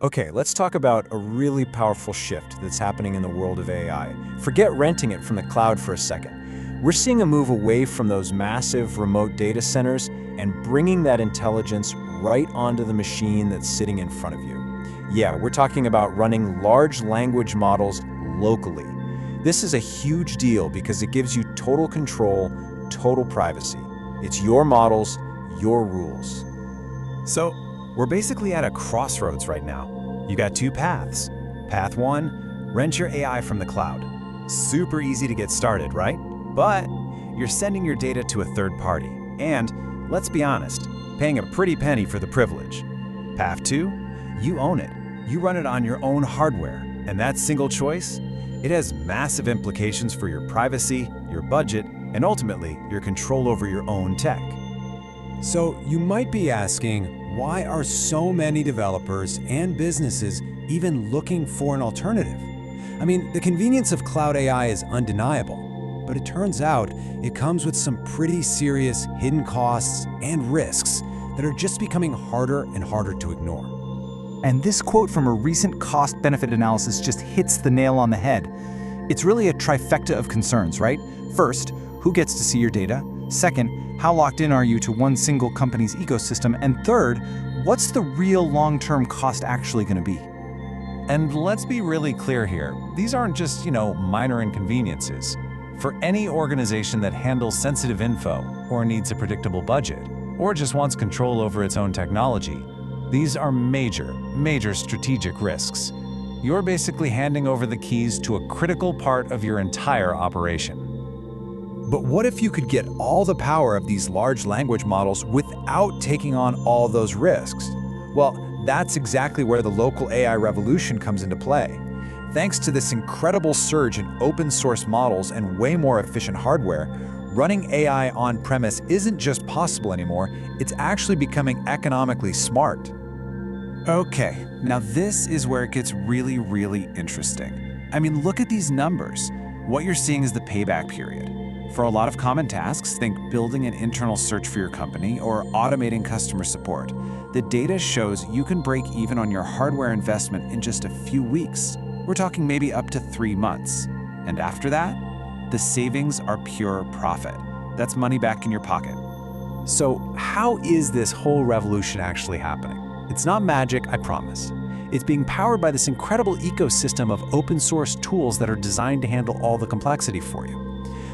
Okay, let's talk about a really powerful shift that's happening in the world of AI. Forget renting it from the cloud for a second. We're seeing a move away from those massive remote data centers and bringing that intelligence right onto the machine that's sitting in front of you. Yeah, we're talking about running large language models locally. This is a huge deal because it gives you total control, total privacy. It's your models, your rules. So, we're basically at a crossroads right now. You got two paths. Path one, rent your AI from the cloud. Super easy to get started, right? But you're sending your data to a third party. And, let's be honest, paying a pretty penny for the privilege. Path two, you own it. You run it on your own hardware. And that single choice, it has massive implications for your privacy, your budget, and ultimately, your control over your own tech. So you might be asking, why are so many developers and businesses even looking for an alternative? I mean, the convenience of cloud AI is undeniable, but it turns out it comes with some pretty serious hidden costs and risks that are just becoming harder and harder to ignore. And this quote from a recent cost-benefit analysis just hits the nail on the head. It's really a trifecta of concerns, right? First, who gets to see your data? Second, how locked in are you to one single company's ecosystem? And third, what's the real long-term cost actually going to be? And let's be really clear here. These aren't just, minor inconveniences. For any organization that handles sensitive info, or needs a predictable budget, or just wants control over its own technology, these are major, major strategic risks. You're basically handing over the keys to a critical part of your entire operation. But what if you could get all the power of these large language models without taking on all those risks? Well, that's exactly where the local AI revolution comes into play. Thanks to this incredible surge in open source models and way more efficient hardware, running AI on-premise isn't just possible anymore, it's actually becoming economically smart. Okay, now this is where it gets really, really interesting. I mean, look at these numbers. What you're seeing is the payback period. For a lot of common tasks, think building an internal search for your company or automating customer support. The data shows you can break even on your hardware investment in just a few weeks. We're talking maybe up to 3 months. And after that, the savings are pure profit. That's money back in your pocket. So how is this whole revolution actually happening? It's not magic, I promise. It's being powered by this incredible ecosystem of open source tools that are designed to handle all the complexity for you.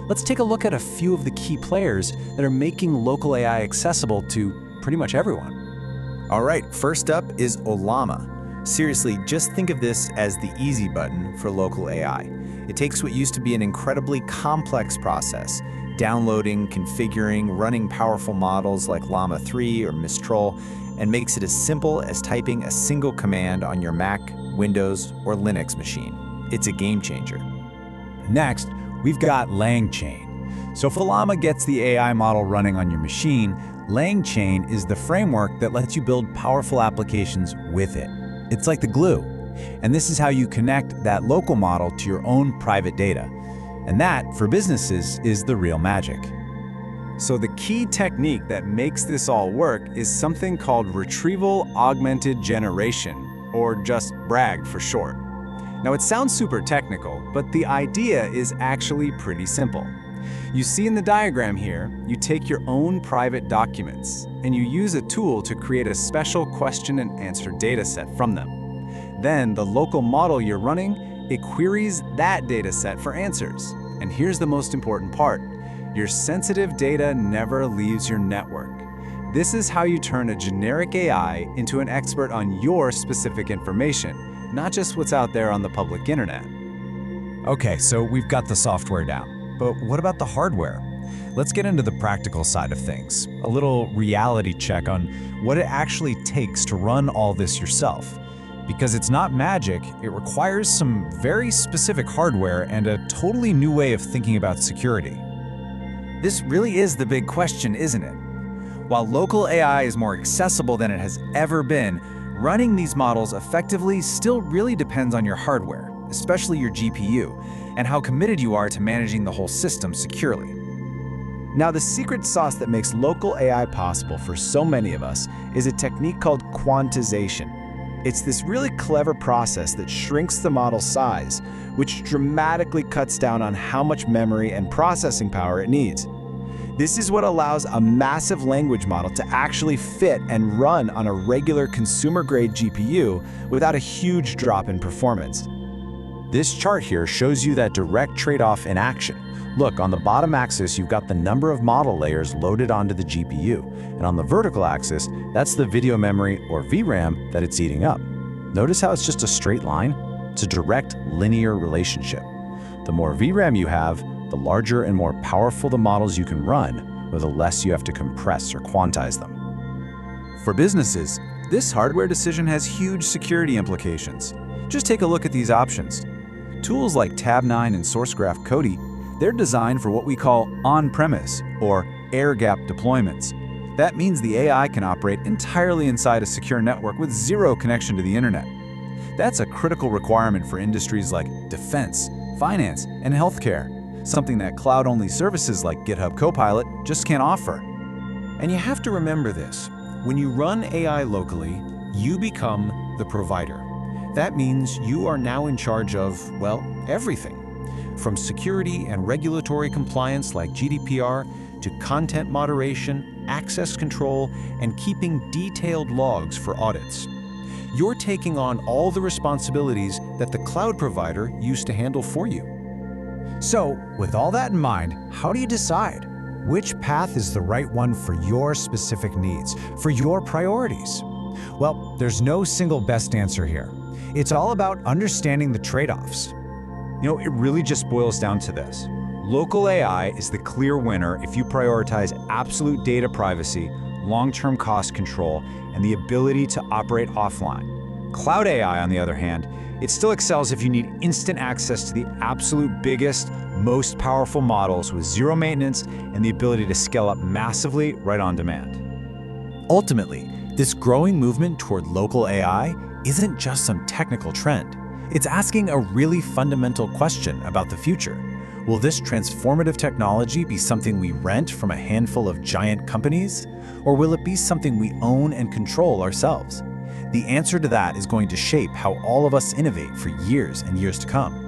Let's take a look at a few of the key players that are making local AI accessible to pretty much everyone. All right, first up is Ollama. Seriously, just think of this as the easy button for local AI. It takes what used to be an incredibly complex process, downloading, configuring, running powerful models like Llama 3 or Mistral, and makes it as simple as typing a single command on your Mac, Windows, or Linux machine. It's a game changer. Next, we've got LangChain. So if Ollama gets the AI model running on your machine, LangChain is the framework that lets you build powerful applications with it. It's like the glue. And this is how you connect that local model to your own private data. And that, for businesses, is the real magic. So the key technique that makes this all work is something called retrieval augmented generation, or just BRAG for short. Now it sounds super technical, but the idea is actually pretty simple. You see in the diagram here, you take your own private documents, and you use a tool to create a special question and answer dataset from them. Then the local model you're running, it queries that dataset for answers. And here's the most important part. Your sensitive data never leaves your network. This is how you turn a generic AI into an expert on your specific information, not just what's out there on the public internet. Okay, so we've got the software down, but what about the hardware? Let's get into the practical side of things, a little reality check on what it actually takes to run all this yourself. Because it's not magic, it requires some very specific hardware and a totally new way of thinking about security. This really is the big question, isn't it? While local AI is more accessible than it has ever been, running these models effectively still really depends on your hardware, especially your GPU, and how committed you are to managing the whole system securely. Now, the secret sauce that makes local AI possible for so many of us is a technique called quantization. It's this really clever process that shrinks the model size, which dramatically cuts down on how much memory and processing power it needs. This is what allows a massive language model to actually fit and run on a regular consumer-grade GPU without a huge drop in performance. This chart here shows you that direct trade-off in action. Look, on the bottom axis, you've got the number of model layers loaded onto the GPU, and on the vertical axis, that's the video memory, or VRAM, that it's eating up. Notice how it's just a straight line? It's a direct linear relationship. The more VRAM you have, the larger and more powerful the models you can run, or the less you have to compress or quantize them. For businesses, this hardware decision has huge security implications. Just take a look at these options. Tools like Tab9 and SourceGraph Kodi, they're designed for what we call on-premise or air-gap deployments. That means the AI can operate entirely inside a secure network with zero connection to the internet. That's a critical requirement for industries like defense, finance, and healthcare, something that cloud-only services like GitHub Copilot just can't offer. And you have to remember this. When you run AI locally, you become the provider. That means you are now in charge of, well, everything. From security and regulatory compliance like GDPR to content moderation, access control, and keeping detailed logs for audits. You're taking on all the responsibilities that the cloud provider used to handle for you. So, with all that in mind, how do you decide? Which path is the right one for your specific needs, for your priorities? Well, there's no single best answer here. It's all about understanding the trade-offs. You know, it really just boils down to this. Local AI is the clear winner if you prioritize absolute data privacy, long-term cost control, and the ability to operate offline. Cloud AI, on the other hand, it still excels if you need instant access to the absolute biggest, most powerful models with zero maintenance and the ability to scale up massively right on demand. Ultimately, this growing movement toward local AI isn't just some technical trend. It's asking a really fundamental question about the future. Will this transformative technology be something we rent from a handful of giant companies? Or will it be something we own and control ourselves? The answer to that is going to shape how all of us innovate for years and years to come.